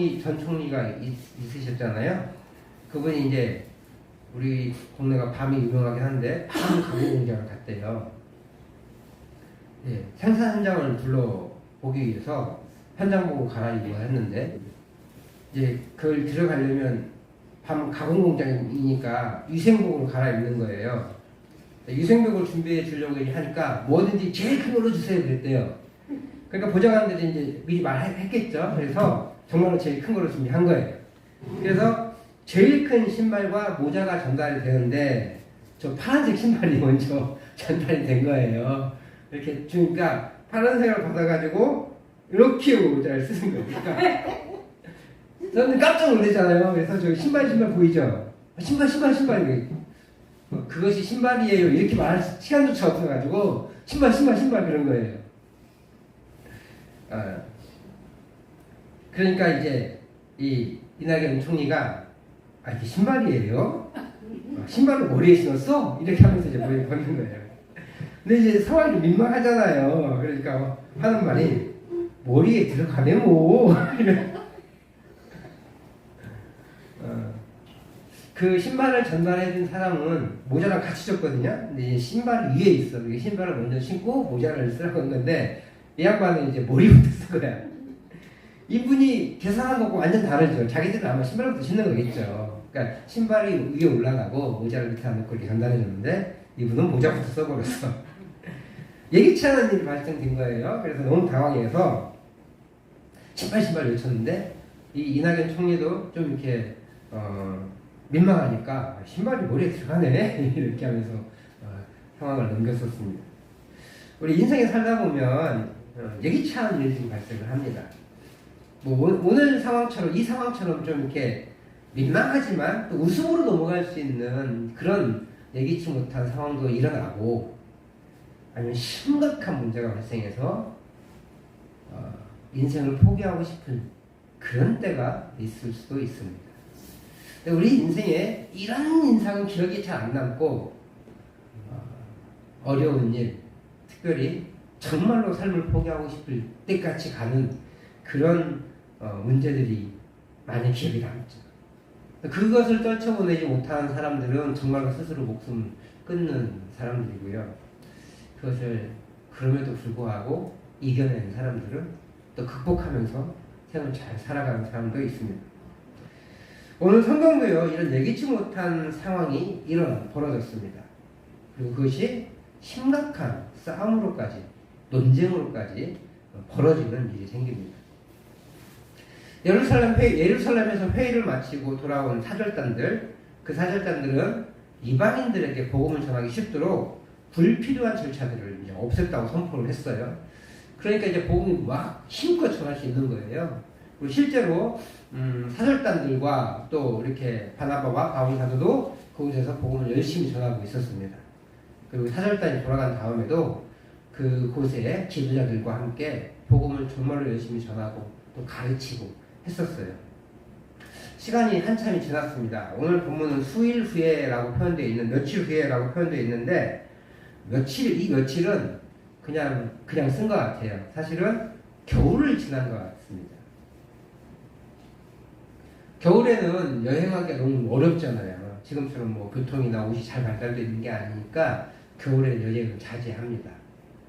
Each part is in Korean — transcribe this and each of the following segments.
이종희 전 총리가 있으셨잖아요. 그분이 이제 우리 동네가 밤이 유명하긴 한데 밤 가구 공장을 갔대요. 예, 생산 현장을 둘러보기 위해서 현장 보고 가라고 했는데 이제 그걸 들어가려면 밤 가공 공장이니까 위생복을 갈아입는 거예요. 위생복을 준비해 주려고 하니까 뭐든지 제일 큰 걸로 주세요 그랬대요. 그러니까 보좌관들이 이제 미리 말했겠죠. 그래서 정말로 제일 큰 걸로 준비한 거예요. 그래서 제일 큰 신발과 모자가 전달이 되는데 저 파란색 신발이 먼저 전달이 된 거예요. 이렇게 주니까 파란색을 받아가지고 이렇게 모자를 쓰는 거예요. 그러니까 저는 깜짝 놀랐잖아요. 그래서 저 신발 보이죠? 신발 그것이 신발이에요. 이렇게 말할 시간조차 없어가지고 신발 그런 거예요. 그러니까 이제 이 이낙연 총리가 이게 신발이에요? 신발을 머리에 신었어? 이렇게 하면서 이제 머리에 벗는 거예요. 근데 이제 상황이 민망하잖아요. 그러니까 하는 말이 머리에 들어가네 뭐. 그 신발을 전달해준 사람은 모자랑 같이 줬거든요. 근데 이제 신발 위에 있어. 신발을 먼저 신고 모자를 쓰라고 한 건데 이 양반은 이제 머리부터 쓴 거야. 이분이 계산한 거고 완전 다르죠. 자기들은 아마 신발부터 신는 거겠죠. 그러니까 신발이 위에 올라가고 모자를 밑에 안 넣고 이렇게 전달해줬는데 이분은 모자부터 써버렸어. 예기치 않은 일이 발생된 거예요. 그래서 너무 당황해서 신발 외쳤는데 이 이낙연 총리도 좀 이렇게 민망하니까 신발이 머리에 들어가네 이렇게 하면서 상황을 넘겼었습니다. 우리 인생에 살다 보면 예기치 않은 일들이 발생을 합니다. 뭐 오늘 상황처럼 이 상황처럼 좀 이렇게 민망하지만 또 웃음으로 넘어갈 수 있는 그런 예기치 못한 상황도 일어나고 아니면 심각한 문제가 발생해서 인생을 포기하고 싶은 그런 때가 있을 수도 있습니다. 우리 인생에 이런 인상은 기억이 잘 안 남고 어려운 일, 특별히 정말로 삶을 포기하고 싶을 때까지 가는 그런 문제들이 많이 기억이 남죠. 그것을 떨쳐보내지 못하는 사람들은 정말로 스스로 목숨 끊는 사람들이고요. 그것을 그럼에도 불구하고 이겨낸 사람들은 또 극복하면서 생을 잘 살아가는 사람도 있습니다. 오늘 성경도요, 이런 예기치 못한 상황이 벌어졌습니다. 그리고 그것이 심각한 싸움으로까지, 논쟁으로까지 벌어지는 일이 생깁니다. 예루살렘에서 회의를 마치고 돌아온 사절단들, 그 사절단들은 이방인들에게 복음을 전하기 쉽도록 불필요한 절차들을 이제 없앴다고 선포를 했어요. 그러니까 이제 복음이 막 힘껏 전할 수 있는 거예요. 그리고 실제로 사절단들과 또 이렇게 바나바와 바울 사도도 그곳에서 복음을 열심히 전하고 있었습니다. 그리고 사절단이 돌아간 다음에도 그곳에 지도자들과 함께 복음을 정말로 열심히 전하고 또 가르치고 했었어요. 시간이 한참이 지났습니다. 오늘 본문은 수일 후에라고 표현되어 있는 며칠 후에라고 표현되어 있는데 이 며칠은 그냥 쓴 것 같아요. 사실은 겨울을 지난 것 같습니다. 겨울에는 여행하기가 너무 어렵잖아요. 지금처럼 뭐 교통이나 옷이 잘 발달되어 있는 게 아니니까 겨울에는 여행을 자제합니다.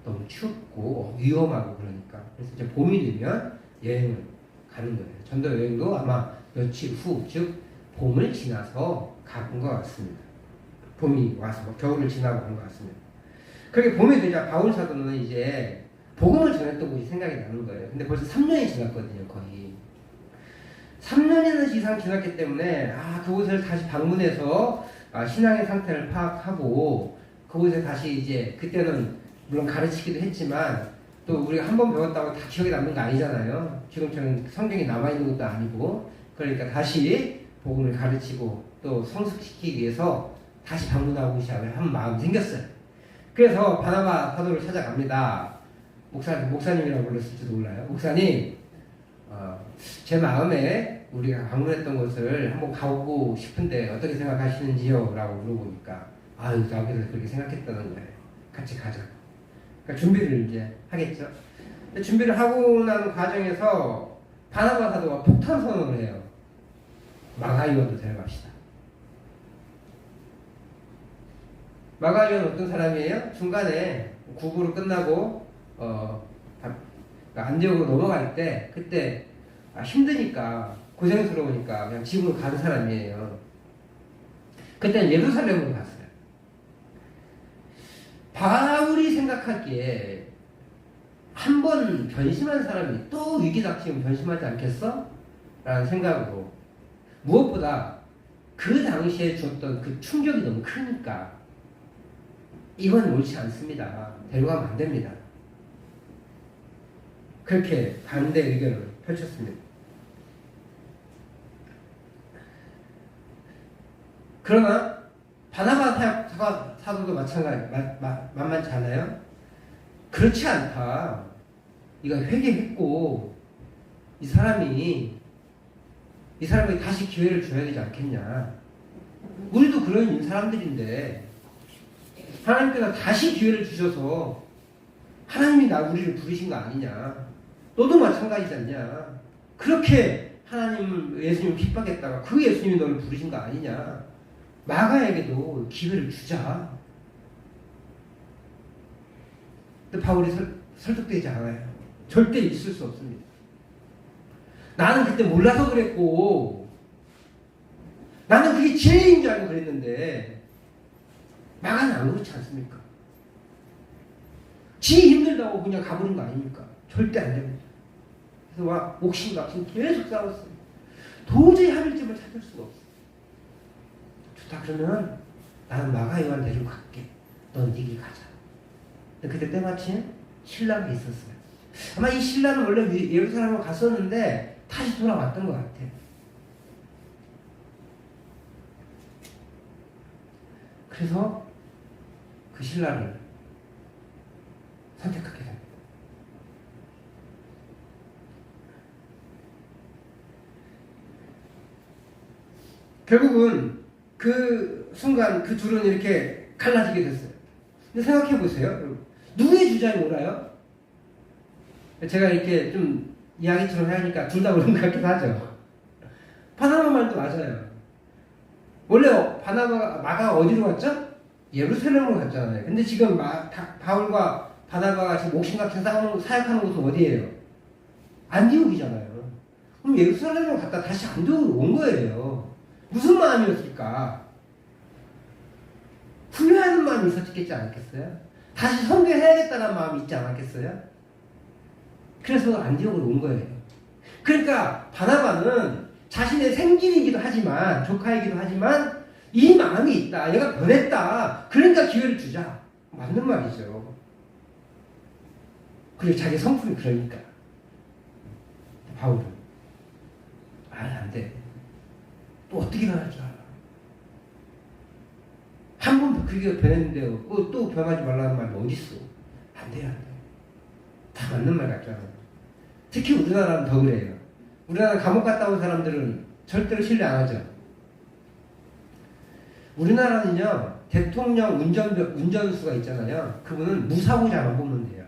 너무 춥고 위험하고 그러니까. 그래서 이제 봄이 되면 여행을 가는 거예요. 전도 여행도 아마 며칠 후, 즉 봄을 지나서 가본 것 같습니다. 봄이 와서 겨울을 지나고 간 것 같습니다. 그렇게 봄이 되자 바울 사도는 이제 복음을 전했던 곳이 생각이 나는 거예요. 근데 벌써 3년이 지났거든요, 거의. 3년이나 이상 지났기 때문에 그곳을 다시 방문해서 신앙의 상태를 파악하고 그곳에 다시 이제 그때는 물론 가르치기도 했지만 또 우리가 한 번 배웠다고 다 기억에 남는 거 아니잖아요. 지금처럼 성경이 남아있는 것도 아니고 그러니까 다시 복음을 가르치고 또 성숙시키기 위해서 다시 방문하고 시작을 한 마음이 생겼어요. 그래서 바나바 사도를 찾아갑니다. 목사님이라고 불렀을지도 몰라요. 목사님, 제 마음에 우리가 방문했던 곳을 한번 가보고 싶은데 어떻게 생각하시는지요? 라고 물어보니까 나도 그렇게 생각했다는 거예요. 같이 가자. 그러니까 준비를 이제 하겠죠. 준비를 하고 나는 과정에서 바나바 사도가 폭탄 선언을 해요. 마가이원도 데려갑시다. 마가이원 어떤 사람이에요? 중간에 구부로 끝나고 안디옥으로 넘어갈 때 그때 힘드니까 고생스러우니까 그냥 집으로 가는 사람이에요. 그때는 예루살렘으로 갔어요. 바울이 생각하기에 한 번 변심한 사람이 또 위기 닥치면 변심하지 않겠어? 라는 생각으로 무엇보다 그 당시에 줬던 그 충격이 너무 크니까 이건 옳지 않습니다. 데려가면 안 됩니다. 그렇게 반대 의견을 펼쳤습니다. 그러나 바나바 사도도 마찬가지 만만치 않아요? 그렇지 않다. 이거 회개했고 이 사람이 다시 기회를 줘야 되지 않겠냐. 우리도 그런 사람들인데 하나님께서 다시 기회를 주셔서 하나님이 우리를 부르신 거 아니냐. 너도 마찬가지지 않냐. 그렇게 예수님을 핍박했다가 그 예수님이 너를 부르신 거 아니냐. 마가에게도 기회를 주자. 근데 바울이 설득되지 않아요. 절대 있을 수 없습니다. 나는 그때 몰라서 그랬고 나는 그게 진리인 줄 알고 그랬는데 마가는 안 그렇지 않습니까? 지 힘들다고 그냥 가버린 거 아닙니까? 절대 안 됩니다. 그래서 옥신각신 계속 싸웠어요. 도저히 합의점을 찾을 수가 없어요. 좋다 그러면 나는 마가이완 데리고 갈게. 넌 네 길 가자. 근데 그때 때마침 신랑이 있었어요. 아마 이 신랑은 원래 예루살렘으로 갔었는데 다시 돌아왔던 것 같아요. 그래서 그 신랑을 선택하게 됩니다. 결국은 그 순간 그 둘은 이렇게 갈라지게 됐어요. 근데 생각해 보세요. 누구의 주장이 옳아요? 제가 이렇게 좀 이야기처럼 하니까 둘 다 옳은 것 같기도 하죠. 바나바 말도 맞아요. 원래 마가가 어디로 갔죠? 예루살렘으로 갔잖아요. 근데 지금 바울과 바나바가 지금 옥신각신 사역하는 곳은 어디예요? 안디옥이잖아요. 그럼 예루살렘으로 갔다 다시 안디옥으로 온 거예요. 무슨 마음이었을까? 후회하는 마음이 있었겠지 않겠어요? 다시 선교해야겠다는 마음이 있지 않았겠어요? 그래서 안디옥으로 온 거예요. 그러니까 바나바는 자신의 생질이기도 하지만 조카이기도 하지만 이 마음이 있다. 얘가 변했다. 그러니까 기회를 주자. 맞는 말이죠. 그리고 자기 성품이 그러니까. 바울은 안 돼. 또 어떻게 변할 줄 알아. 한 번 그게 변했는데 또 변하지 말라는 말이 어딨어. 안 돼요. 다 맞는 말 같잖아요. 특히 우리나라는 더 그래요. 우리나라 감옥 갔다 온 사람들은 절대로 신뢰 안 하죠. 우리나라는요, 대통령 운전수가 있잖아요. 그분은 무사고자만 뽑는 돼요.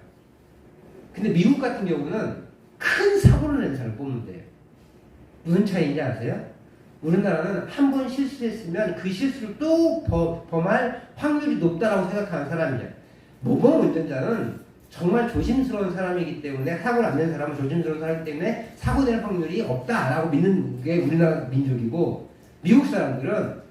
근데 미국 같은 경우는 큰 사고를 낸 사람을 뽑는 돼요. 무슨 차이인지 아세요? 우리나라는 한 번 실수했으면 그 실수를 또 범할 확률이 높다라고 생각하는 사람이에요. 모범 운전자는 정말 조심스러운 사람이기 때문에 사고를 안 낸 사람은 조심스러운 사람이기 때문에 사고 낼 확률이 없다라고 믿는 게 우리나라 민족이고 미국 사람들은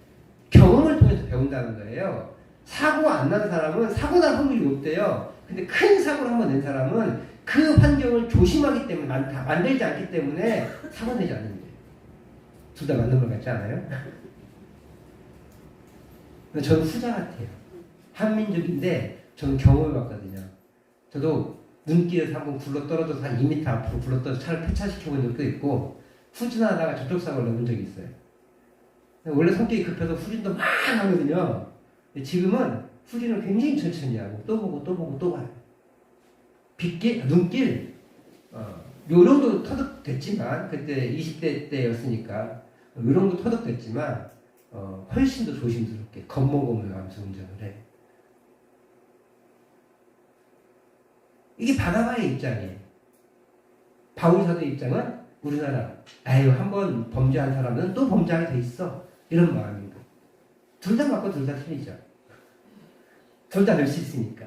경험을 통해서 배운다는 거예요. 사고 안 난 사람은 사고 날 확률이 높대요. 근데 큰 사고를 한번 낸 사람은 그 환경을 조심하기 때문에 만들지 않기 때문에 사고 내지 않는데 둘 다 맞는 것 같지 않아요? 저는 후자 같아요. 한민족인데 저는 경험을 봤거든요. 저도 눈길에서 한번 굴러 떨어져서 한 2m 앞으로 굴러 떨어져 차를 폐차시켜본 적도 있고 후진하다가 저쪽 사고를 내본 적이 있어요. 원래 성격이 급해서 후진도 막 하거든요. 지금은 후진을 굉장히 천천히 하고 또 보고 또 보고 또 봐요. 눈길 요 정도 터득됐지만 그때 20대 때였으니까 요 정도 터득됐지만 훨씬 더 조심스럽게 겉모검을하면서 운전을 해. 이게 바나바의 입장이에요. 바울 사도의 입장은 우리나라 아유 한번 범죄한 사람은 또 범죄하게 돼 있어 이런 마음인 거. 둘 다 맞고 둘 다 틀리죠. 둘 다 낼 수 있으니까.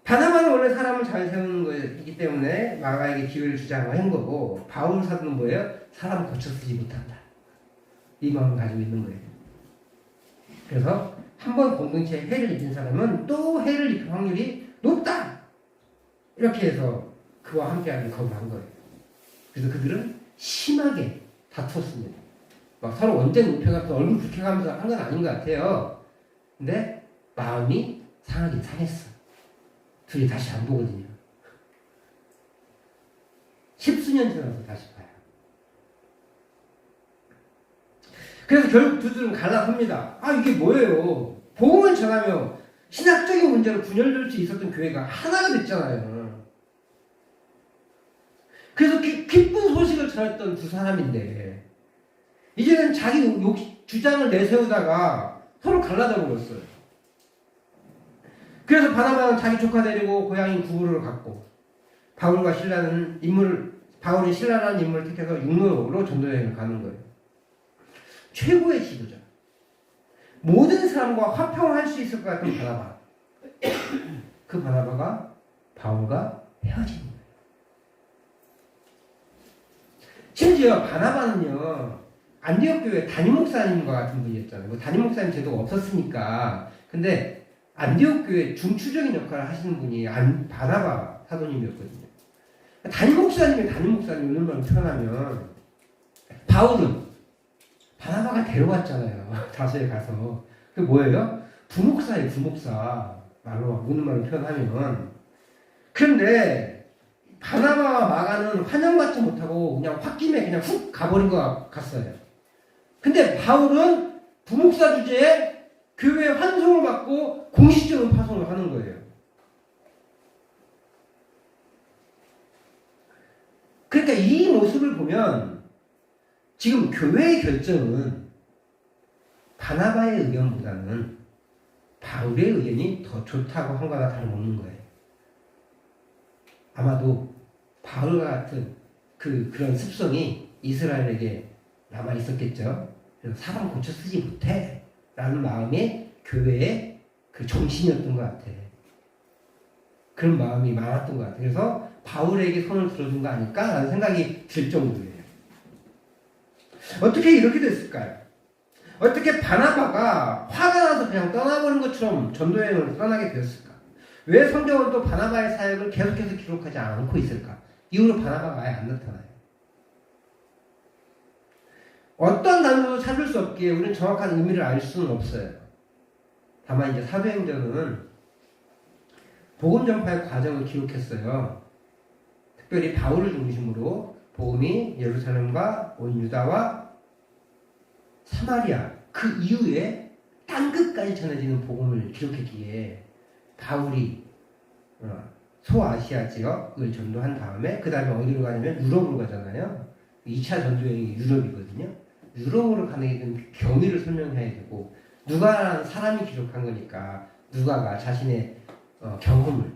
바나바는 원래 사람을 잘 세우는 거이기 때문에 마가에게 기회를 주자고 한 거고, 바울 사도는 뭐예요? 사람을 고쳐 쓰지 못한다. 이 마음을 가지고 있는 거예요. 그래서 한 번 공동체에 해를 입힌 사람은 또 해를 입힐 확률이 높다. 이렇게 해서 그와 함께하는 거부한 거예요. 그래서 그들은 심하게 다퉜습니다. 막 서로 언쟁 높여가면서 얼굴 붉혀가면서 한 건 아닌 것 같아요. 근데 마음이 상하긴 상했어. 둘이 다시 안 보거든요. 10수년 지나서 다시 봐요. 그래서 결국 두들은 갈라섭니다. 아 이게 뭐예요? 복음을 전하며 신학적인 문제로 분열될 수 있었던 교회가 하나가 됐잖아요. 그래서 기쁜 소식을 전했던 두 사람인데 이제는 자기 주장을 내세우다가 서로 갈라져 버렸어요. 그래서 바나바는 자기 조카 데리고 고향인 구부로를 갔고, 바울이 신라라는 인물을 택해서 육로로 전도여행을 가는 거예요. 최고의 지도자. 모든 사람과 화평할 수 있을 것 같은 바나바. 그 바나바가 바울과 헤어진 거예요. 심지어 바나바는요, 안디옥 교회 담임 목사님과 같은 분이었잖아요. 뭐 담임 목사님 제도가 없었으니까. 근데 안디옥 교회 중추적인 역할을 하시는 분이 바나바 사도님이었거든요. 담임 목사님이 담임 목사님 이런 말 표현하면, 바울은 바나바가 데려왔잖아요. 다소에 가서. 그게 뭐예요? 부목사예요, 부목사. 말로, 우는 말로 표현하면. 그런데 바나바와 마가는 환영받지 못하고 그냥 홧김에 그냥 훅 가버린 것 같았어요. 근데 바울은 부목사 주제에 교회 환송을 받고 공식적인 파송을 하는 거예요. 그러니까 이 모습을 보면 지금 교회의 결정은 바나바의 의견보다는 바울의 의견이 더 좋다고 한 거나 다름없는 거예요. 아마도 바울과 같은 그런 습성이 이스라엘에게 남아 있었겠죠. 그래서 사람 고쳐 쓰지 못해 라는 마음이 교회의 그 정신이었던 것 같아요. 그런 마음이 많았던 것 같아요. 그래서 바울에게 손을 들어준 거 아닐까라는 생각이 들 정도예요. 어떻게 이렇게 됐을까요? 어떻게 바나바가 화가 나서 그냥 떠나버린 것처럼 전도여행을 떠나게 되었을까? 왜 성경은 또 바나바의 사역을 계속해서 기록하지 않고 있을까? 이후로 바나바가 아예 안 나타나요. 어떤 단서도 찾을 수 없기에 우리는 정확한 의미를 알 수는 없어요. 다만 이제 사도행전은 복음 전파의 과정을 기록했어요. 특별히 바울을 중심으로 복음이 예루살렘과 온 유다와 사마리아 그 이후에 땅끝까지 전해지는 복음을 기록했기에 바울이 소아시아 지역을 전도한 다음에 그 다음에 어디로 가냐면 유럽으로 가잖아요. 2차 전도여행이 유럽이거든요. 유럽으로 가는 게 좀 경위를 설명해야 되고, 누가라는 사람이 기록한 거니까 누가가 자신의 경험을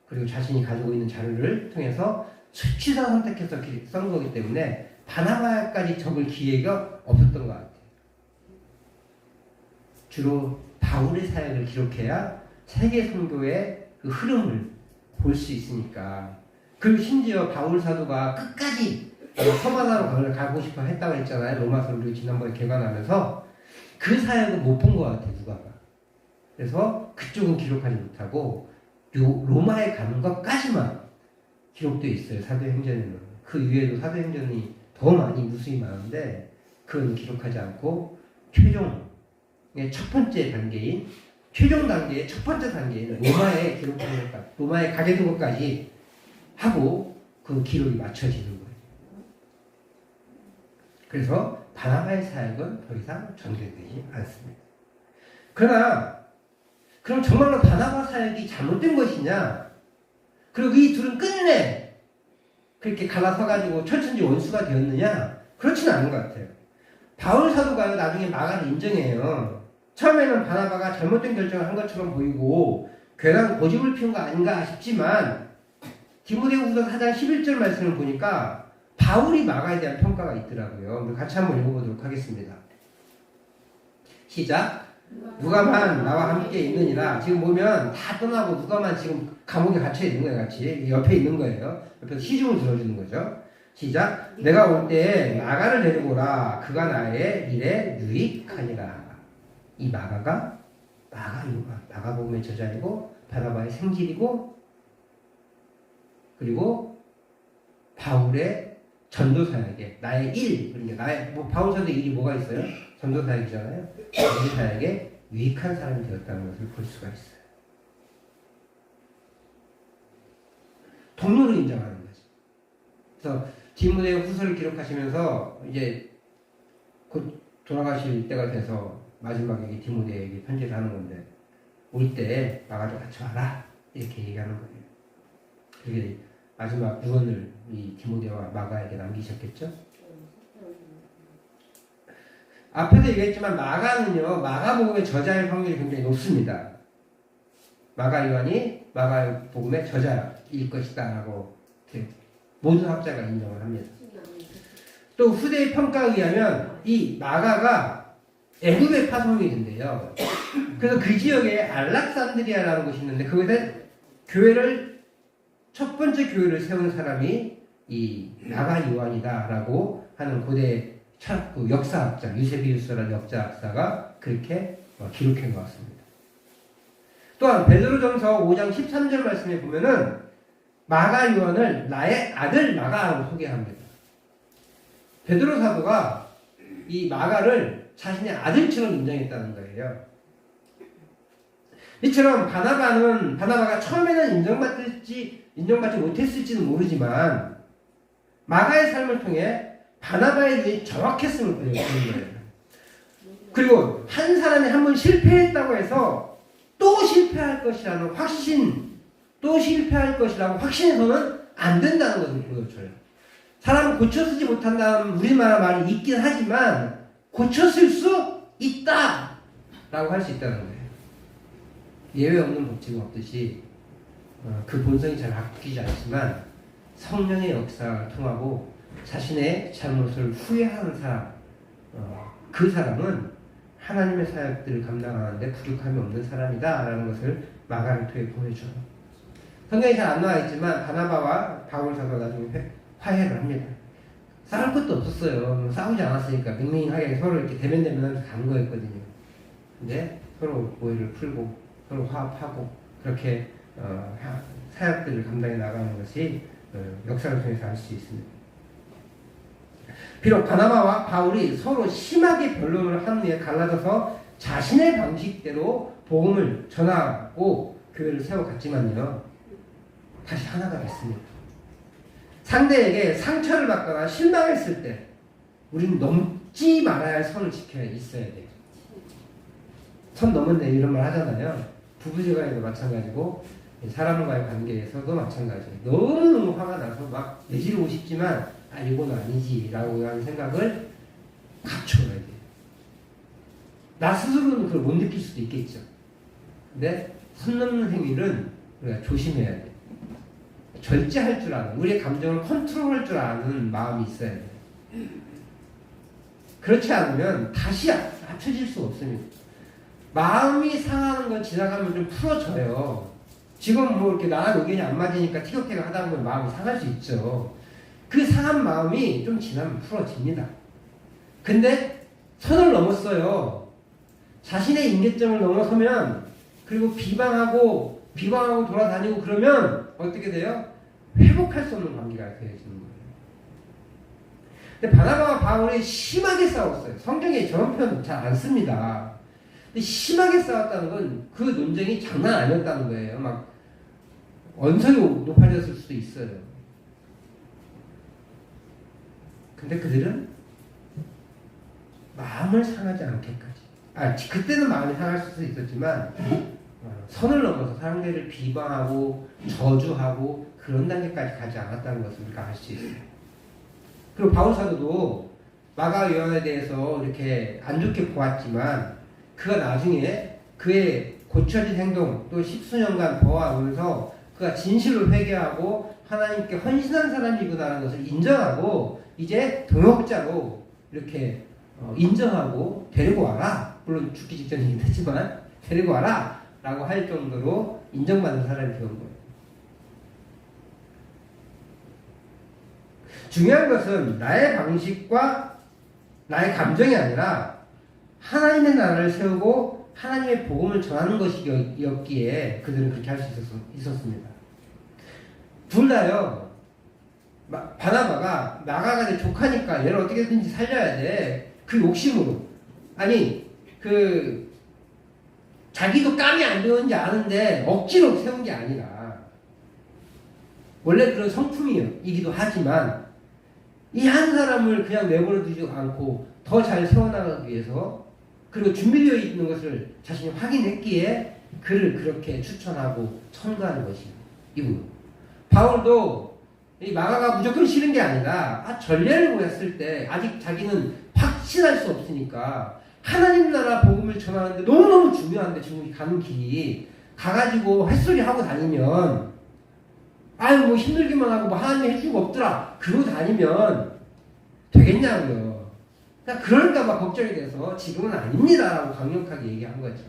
그리고 자신이 가지고 있는 자료를 통해서 수치사 선택해서 쓴 거기 때문에 바나바까지 적을 기회가 없었던 것 같아요. 주로 바울의 사역을 기록해야 세계 선교의 그 흐름을 볼 수 있으니까. 그리고 심지어 바울 사도가 끝까지 서바나로 가고 싶어 했다고 했잖아요. 로마서를 우리 지난번에 개관하면서. 그 사역은 못 본 것 같아요, 누가가. 그래서 그쪽은 기록하지 못하고 로마에 가는 것까지만 기록되어 있어요, 사도행전에는. 그 이외에도 사도행전이 더 많이 무수히 많은데 그건 기록하지 않고 최종의 첫 번째 단계인 최종 단계의 첫 번째 단계인 로마에 기록하는 것까지, 로마에 가게 된 것까지 하고 그 기록이 맞춰지는 거예요. 그래서 바나바의 사역은 더 이상 전개되지 않습니다. 그러나 그럼 정말로 바나바 사역이 잘못된 것이냐? 그리고 이 둘은 끝내 그렇게 갈라서가지고 철천지 원수가 되었느냐? 그렇지는 않은 것 같아요. 바울 사도가 나중에 마가를 인정해요. 처음에는 바나바가 잘못된 결정을 한 것처럼 보이고 괴랑 고집을 피운 거 아닌가 싶지만 디모데후서 4장 11절 말씀을 보니까 바울이 마가에 대한 평가가 있더라고요. 같이 한번 읽어보도록 하겠습니다. 시작. 누가만 나와 함께 있느니라. 지금 보면 다 떠나고 누가만 지금 감옥에 갇혀 있는 거예요. 같이 옆에 있는 거예요. 옆에서 시중을 들어주는 거죠. 시작. 내가 올 때 마가를 데리고 오라. 그가 나의 일에 유익하니라. 이 마가가 마가복음의 저자이고 바나바의 생질이고 그리고 바울의 전도사에게 나의 일, 그러니까 나의 바울사도 일이 뭐가 있어요? 전도사에게잖아요. 전도사에게 유익한 사람이 되었다는 것을 볼 수가 있어요. 동료로 인정하는 거죠. 그래서 디모데후서를 기록하시면서 이제 곧 돌아가실 때가 돼서 마지막에 디모데에게 편지를 하는 건데 올 때 마가도 같이 와라 이렇게 얘기하는 거예요. 그게 마지막 유언을 이 디모데와 마가에게 남기셨겠죠? 앞에서 얘기했지만 마가는요, 마가복음의 저자일 확률이 굉장히 높습니다. 마가 요한이 마가복음의 저자일 것이다 라고 모든 학자가 인정을 합니다. 또 후대의 평가에 의하면 이 마가가 애굽의 파송이 된대요. 그래서 그 지역에 알렉산드리아라는 곳이 있는데 그곳에 첫 번째 교회를 세운 사람이 이 마가 요한이다라고 하는 고대 그 역사학자 유세비우스라는 역사학자가 그렇게 기록해 놓았습니다. 또한 베드로전서 5장 13절 말씀에 보면은 마가 요한을 나의 아들 마가라고 소개합니다. 베드로 사도가 이 마가를 자신의 아들처럼 인정했다는 거예요. 이처럼 바나바가 처음에는 인정받지 못했을지는 모르지만 마가의 삶을 통해 바나바의 눈이 정확했음을 보여주는 거예요. 그리고 한 사람이 한 번 실패했다고 해서 또 실패할 것이라는 또 실패할 것이라고 확신해서는 안 된다는 것을 보여줘요. 사람은 고쳐쓰지 못한다는 우리나라 말이 있긴 하지만 고쳐쓸 수 있다! 라고 할 수 있다는 거예요. 예외 없는 법칙은 없듯이 그 본성이 잘 바뀌지 않지만 성령의 역사를 통하고 자신의 잘못을 후회하는 사람, 그 사람은 하나님의 사역들을 감당하는데 부족함이 없는 사람이다 라는 것을 마가를 통해 보여줘요. 성경이 잘 안 나와 있지만 바나바와 바울 사도가 나중에 화해를 합니다. 싸울 것도 없었어요. 싸우지 않았으니까 맹맹하게 서로 이렇게 대면대면하면서 간 거였거든요. 근데 서로 오해를 풀고 서로 화합하고 그렇게 사역들을 감당해 나가는 것이 역사를 통해서 알 수 있습니다. 비록 바나바와 바울이 서로 심하게 변론을 한 후에 갈라져서 자신의 방식대로 복음을 전하고 교회를 세워갔지만요, 다시 하나가 됐습니다. 상대에게 상처를 받거나 실망했을 때 우리는 넘지 말아야 할 선을 지켜야 있어야 돼요. 선 넘었네 이런 말 하잖아요. 부부지간에도 마찬가지고 사람과의 관계에서도 마찬가지예요. 너무너무 화가 나서 막 내지르고 싶지만 이건 아니지 라고 하는 생각을 갖춰야 돼요. 나 스스로는 그걸 못 느낄 수도 있겠죠. 근데 선 넘는 행위는 우리가 조심해야 돼요. 절제할 줄 아는, 우리의 감정을 컨트롤할 줄 아는 마음이 있어야 돼요. 그렇지 않으면 다시 합쳐질 수가 없습니다. 마음이 상하는 건 지나가면 좀 풀어져요. 지금 뭐 이렇게 나랑 의견이 안 맞으니까 티격태격 하다 보면 마음이 상할 수 있죠. 그 상한 마음이 좀 지나면 풀어집니다. 근데 선을 넘었어요. 자신의 임계점을 넘어서면, 그리고 비방하고 돌아다니고 그러면 어떻게 돼요? 회복할 수 없는 관계가 되어지는 거예요. 근데 바나바와 바울이 심하게 싸웠어요. 성경에 저런 표현 잘 안 씁니다. 근데 심하게 싸웠다는 건 그 논쟁이 장난 아니었다는 거예요. 막 언성이 높아졌을 수도 있어요. 근데 그들은 마음을 상하지 않게까지, 그때는 마음이 상할 수도 있었지만 선을 넘어서 상대를 비방하고 저주하고 그런 단계까지 가지 않았다는 것을 우리가 알 수 있어요. 그리고 바울 사도도 마가 요한에 대해서 이렇게 안 좋게 보았지만 그가 나중에 그의 고쳐진 행동 또 10수년간 보아오면서 그가 진실로 회개하고 하나님께 헌신한 사람이구나라는 것을 인정하고 이제 동역자로 이렇게 인정하고 데리고 와라. 물론 죽기 직전이긴 하지만 데리고 와라 라고 할 정도로 인정받는 사람이 되는 거예요. 중요한 것은 나의 방식과 나의 감정이 아니라 하나님의 나라를 세우고 하나님의 복음을 전하는 것이었기에 그들은 그렇게 할 수 있었습니다. 둘 다요. 바나바가 나가가 내 조카니까 얘를 어떻게든지 살려야 돼. 그 욕심으로. 아니 자기도 깜이 안 되는지 아는데 억지로 세운 게 아니라 원래 그런 성품이기도 하지만 이 한 사람을 그냥 내버려 두지 않고 더 잘 세워나가기 위해서 그리고 준비되어 있는 것을 자신이 확인했기에 그를 그렇게 추천하고 천거하는 것이에요. 이분 바울도 이 마가가 무조건 싫은 게 아니라 전례를 보였을 때 아직 자기는 확신할 수 없으니까 하나님 나라 복음을 전하는데 너무너무 중요한데 지금 가는 길이 가가지고 햇소리 하고 다니면 아유 뭐 힘들기만 하고 뭐 하나님이 해준 거 없더라 그러고 다니면 되겠냐고요. 그러니까 막 걱정이 돼서 지금은 아닙니다 라고 강력하게 얘기한 거죠.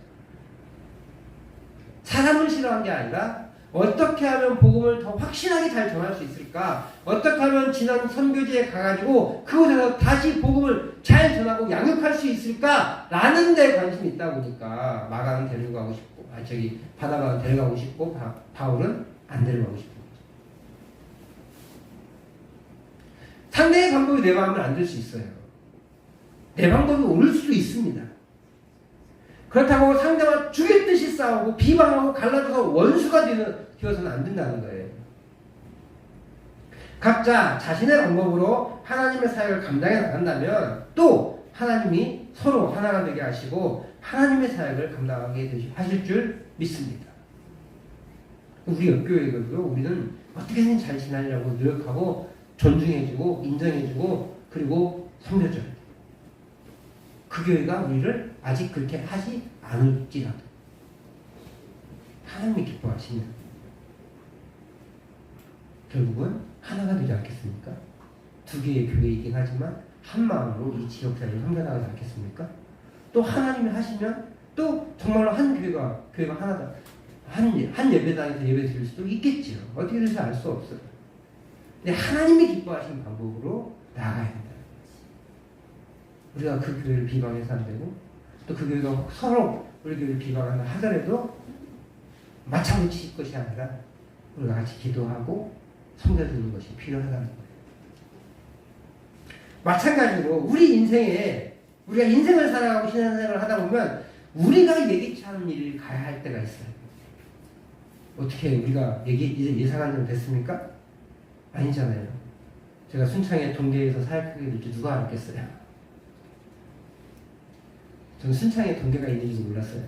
사람을 싫어한 게 아니라 어떻게 하면 복음을 더 확실하게 잘 전할 수 있을까? 어떻게 하면 지난 선교지에 가가지고 그곳에서 다시 복음을 잘 전하고 양육할 수 있을까? 라는 데 관심이 있다 보니까 마가는 데려가고 싶고 바나바는 데려가고 싶고 바울은 안 데려가고 싶고 상대의 방법이 내 마음을 안 들 수 있어요. 내 방법이 옳을 수도 있습니다. 그렇다고 상대와 죽일 듯이 싸우고 비방하고 갈라져서 원수가 되어서는 안 된다는 거예요. 각자 자신의 방법으로 하나님의 사역을 감당해 나간다면 또 하나님이 서로 하나가 되게 하시고 하나님의 사역을 감당하게 하실 줄 믿습니다. 우리 옆교회에도 우리는 어떻게든 잘 지내려고 노력하고 존중해주고 인정해주고 그리고 섬겨줘야 돼요. 그 교회가 우리를 아직 그렇게 하지 않을지라도 하나님이 기뻐하시면 결국은 하나가 되지 않겠습니까? 두 개의 교회이긴 하지만 한 마음으로 이 지역사회를 섬겨나가지 않겠습니까? 또 하나님이 하시면 또 정말로 한 교회가 하나다. 한 예배당에서 예배 드릴 수도 있겠지요. 어떻게 될지 알 수 없어요. 근데 하나님이 기뻐하시는 방법으로 나아가야 된다. 우리가 그 교회를 비방해서 안 되고 또 그 교회가 서로 우리 교회를 비방한다 하더라도 마차고 칠 것이 아니라 우리가 같이 기도하고 섬겨주는 것이 필요하다는 거예요. 마찬가지로 우리 인생에 우리가 인생을 살아가고 신앙생활을 하다 보면 우리가 예기치 않은 일을 가야 할 때가 있어요. 어떻게 우리가 이제 예상한 대로 됐습니까? 아니잖아요. 제가 순창의 동계에서 사역하게 될 줄 누가 알았겠어요? 저는 순창에 동계가 있는지 몰랐어요.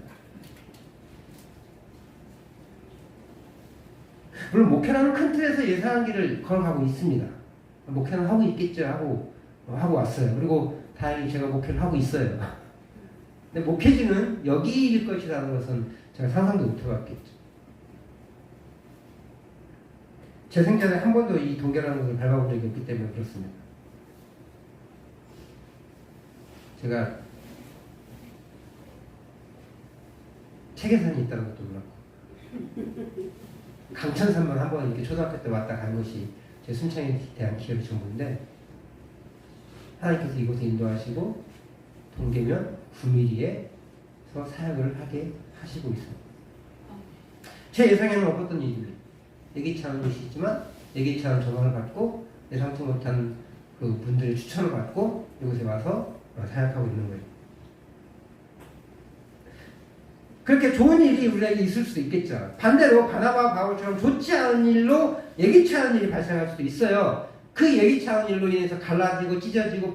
물론 목회라는 큰 틀에서 예상한 길을 걸어가고 있습니다. 목회는 하고 있겠죠 하고 왔어요. 그리고 다행히 제가 목회를 하고 있어요. 근데 목회지는 여기일 것이라는 것은 제가 상상도 못 해봤겠죠. 제 생전에 한 번도 이 동계라는 것을 밟아본 적이 없기 때문에 그렇습니다. 제가 책에산이 있다는 것도 몰랐고 강천산만 한 번 이렇게 초등학교 때 왔다 간 것이 제 순창에 대한 기억이 전부인데 하나님께서 이곳에 인도하시고 동계면 9mm에서 사역을 하게 하시고 있습니다. 제 예상에는 없었던 일입니다. 예기치 않은 것이 있지만 예기치 않은 전화를 받고 예상치 못한 그 분들의 추천을 받고 이곳에 와서 사역하고 있는 거예요. 그렇게 좋은 일이 우리에게 있을 수도 있겠죠. 반대로 바나바와 바울처럼 좋지 않은 일로 예기치 않은 일이 발생할 수도 있어요. 그 예기치 않은 일로 인해서 갈라지고 찢어지고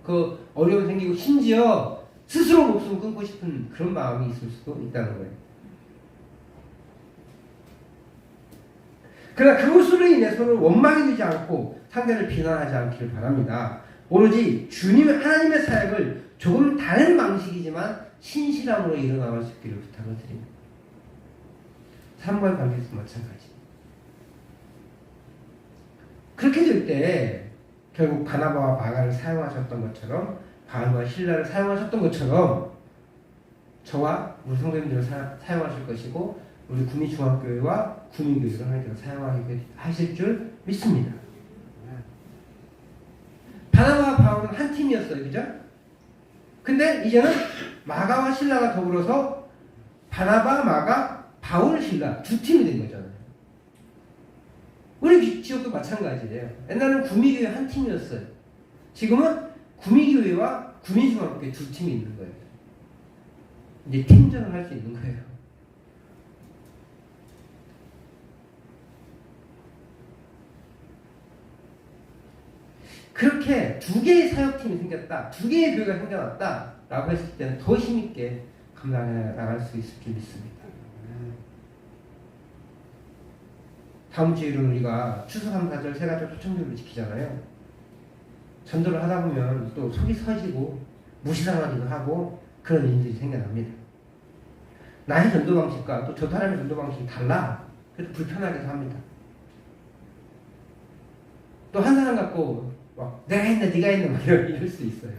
그 어려움 생기고 심지어 스스로 목숨 끊고 싶은 그런 마음이 있을 수도 있다는 거예요. 그러나 그것으로 인해 서로 원망이 되지 않고 상대를 비난하지 않기를 바랍니다. 오로지 주님의 하나님의 사역을 조금 다른 방식이지만 신실함으로 일어나갈 수 있기를 부탁을 드립니다. 사람과의 관계에서 마찬가지. 그렇게 될 때 결국 바나바와 마가를 사용하셨던 것처럼 바울과 실라를 사용하셨던 것처럼 저와 우리 성도님들을 사용하실 것이고 우리 구미중학교회와 구민교회를 하나님께서 사용하실 줄 믿습니다. 바나바와 바울은 한 팀이었어요. 그죠? 근데 이제는 마가와 실라가 더불어서 바나바, 마가, 바울, 신라 두 팀이 된 거잖아요. 우리 지역도 마찬가지예요. 옛날에는 구미교회 한 팀이었어요. 지금은 구미교회와 구민중학교회 두 팀이 있는 거예요. 이제 팀전을 할 수 있는 거예요. 그렇게 두 개의 사역팀이 생겼다, 두 개의 교회가 생겨났다 라고 했을 때는 더 힘있게 감당해 나갈 수 있을 줄 믿습니다. 다음 주일은 우리가 추수 3, 4절 세 가지 초청절을 지키잖아요. 전도를 하다 보면 또 속이 서지고 무시당하기도 하고 그런 일들이 생겨납니다. 나의 전도 방식과 또 저 사람의 전도 방식이 달라. 그래서 불편하기도 합니다. 또 한 사람 갖고 막 내가 했네 네가 했네 막 이럴 수 있어요.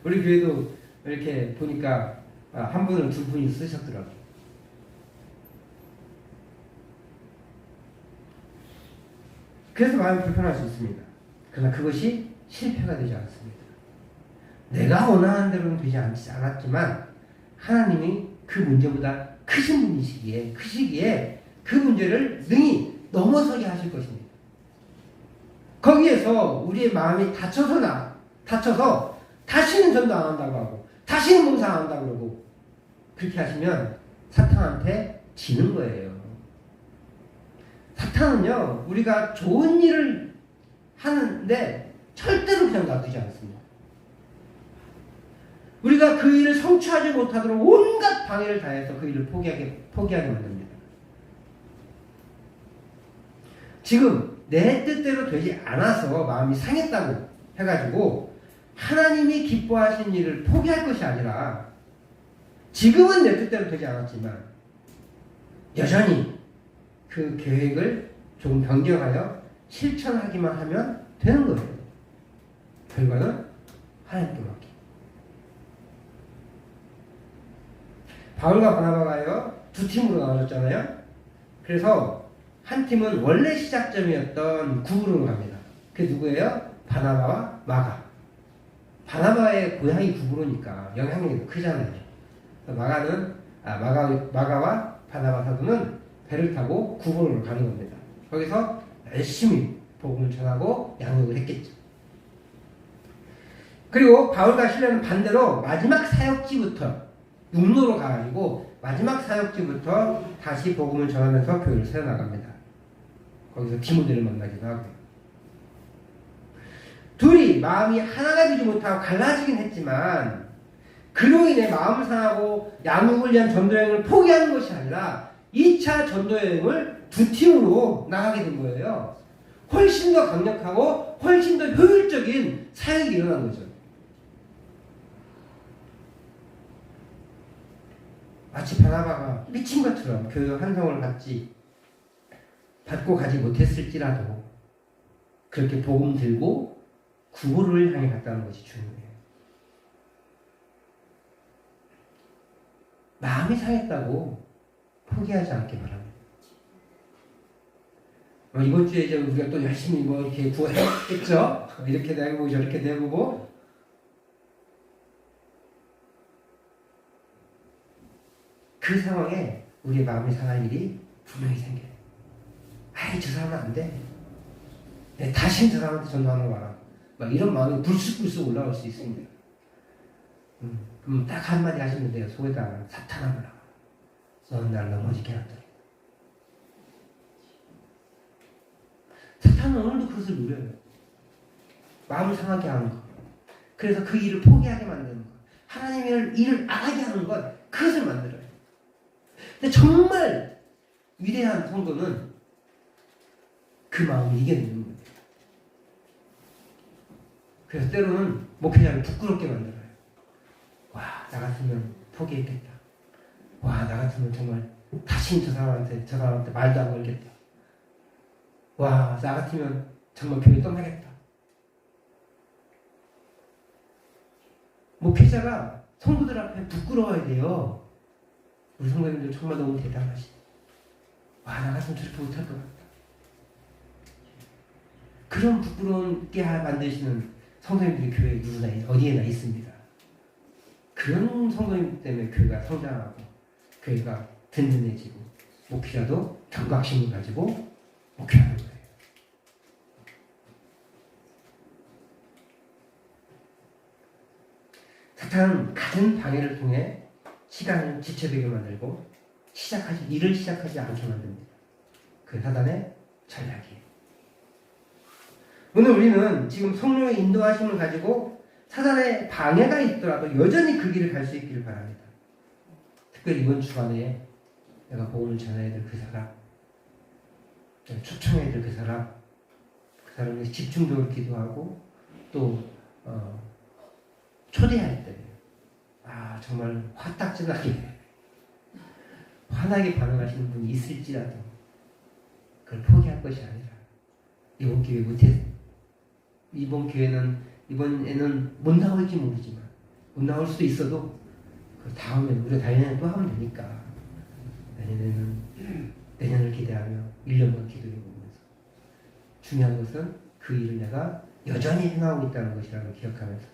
우리 교회도 이렇게 보니까 한 분을 두 분이 쓰셨더라고요. 그래서 마음이 불편할 수 있습니다. 그러나 그것이 실패가 되지 않습니다. 내가 원하는 대로는 되지 않았지만 하나님이 그 문제보다 크신 분이시기에 그 문제를 능히 넘어서게 하실 것입니다. 거기에서 우리의 마음이 다쳐서 다시는 전도 안 한다고 하고 다시는 봉사 안 한다고 그러고 그렇게 하시면 사탄한테 지는 거예요. 사탄은요, 우리가 좋은 일을 하는데 절대로 그냥 놔두지 않습니다. 우리가 그 일을 성취하지 못하도록 온갖 방해를 다해서 그 일을 포기하게 만듭니다. 지금 내 뜻대로 되지 않아서 마음이 상했다고 해가지고 하나님이 기뻐하신 일을 포기할 것이 아니라 지금은 내 뜻대로 되지 않았지만 여전히 그 계획을 조금 변경하여 실천하기만 하면 되는 거예요. 결과는 하나님께 맡기. 바울과 바나바가요 두 팀으로 나눠졌잖아요. 그래서 한 팀은 원래 시작점이었던 구부로로 갑니다. 그게 누구예요? 바나바와 마가. 바나바의 고향이 구부로니까 영향력이 더 크잖아요. 마가와 바나바 사도는 배를 타고 구부로로 가는 겁니다. 거기서 열심히 복음을 전하고 양육을 했겠죠. 그리고 바울과 실라는 반대로 마지막 사역지부터 육로로 가가지고 마지막 사역지부터 다시 복음을 전하면서 교회를 세워나갑니다. 거기서 디모데를 만나기도 하고요. 둘이 마음이 하나가 되지 못하고 갈라지긴 했지만 그로 인해 마음을 상하고 양육을 위한 전도여행을 포기하는 것이 아니라 2차 전도여행을 두 팀으로 나가게 된 거예요. 훨씬 더 강력하고 훨씬 더 효율적인 사역이 일어난 거죠. 마치 바나바가 미친 것처럼 교회 환성을 받고 가지 못했을지라도 그렇게 복음 들고 구보를 향해 갔다는 것이 중요해요. 마음이 상했다고 포기하지 않기 바랍니다. 이번 주에 이제 우리가 또 열심히 이렇게 구했겠죠? 이렇게도 해보고 저렇게도 해보고 그 상황에 우리의 마음이 상할 일이 분명히 생겨요. 아이, 저 사람은 안 돼. 다시는 저 사람한테 전도하는 거 봐라. 막 이런 마음이 불쑥불쑥 올라올 수 있습니다. 그럼 딱 한마디 하시면 돼요. 속에다 사탄아 보라. 너는 날 넘어지게 한다. 사탄은 오늘도 그것을 누려요. 마음을 상하게 하는 것. 그래서 그 일을 포기하게 만드는 것. 하나님의 일을 안 하게 하는 것. 그것을 만들어요. 근데 정말 위대한 성도는 그 마음을 이겨내는 거예요. 그래서 때로는 목회자를 부끄럽게 만들어요. 와, 나 같으면 포기했겠다. 와, 나 같으면 정말 다시는 저 사람한테 말도 안 걸겠다. 와, 나 같으면 정말 교회 떠나겠다. 목회자가 성도들 앞에 부끄러워야 돼요. 우리 성도님들 정말 너무 대단하시다. 와, 나 같으면 저렇게 못할 것 같다. 그런 부끄럽게 만드시는 성도님들이 교회에 누구나 어디에나 있습니다. 그런 성도님 때문에 교회가 성장하고 교회가 든든해지고 목회자도 경각심을 가지고 목회하는 거예요. 사탄은 같은 방해를 통해 시간을 지체되게 만들고 일을 시작하지 않게 만듭니다. 그 사단의 전략이에요. 오늘 우리는 지금 성령의 인도하심을 가지고 사단의 방해가 있더라도 여전히 그 길을 갈 수 있기를 바랍니다. 특별히 이번 주간에 내가 복음을 전해야 될 그 사람, 내가 초청해야 될 그 사람을 집중적으로 기도하고 또 초대할 때 정말 화딱지나게 환하게 반응하시는 분이 있을지라도 그걸 포기할 것이 아니라 이번 기회 이번에는 못 나올지 모르지만 못 나올 수도 있어도 그 다음에는 우리가 다행히 또 하면 되니까 내년을 기대하며 1년간 기도해보면서 중요한 것은 그 일을 내가 여전히 행하고 있다는 것이라는 걸 기억하면서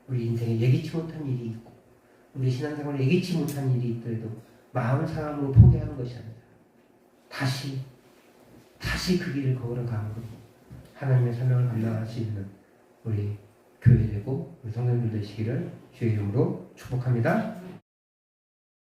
우리 인생에 예기치 못한 일이 있고 우리 신앙생활에 예기치 못한 일이 있더라도 마음 상함으로 포기하는 것이 아니라 다시 그 길을 걸어가는 것, 하나님의 사명을 감당할 수 있는 우리 교회 되고 우리 성도님들 되시기를 주의 이름으로 축복합니다.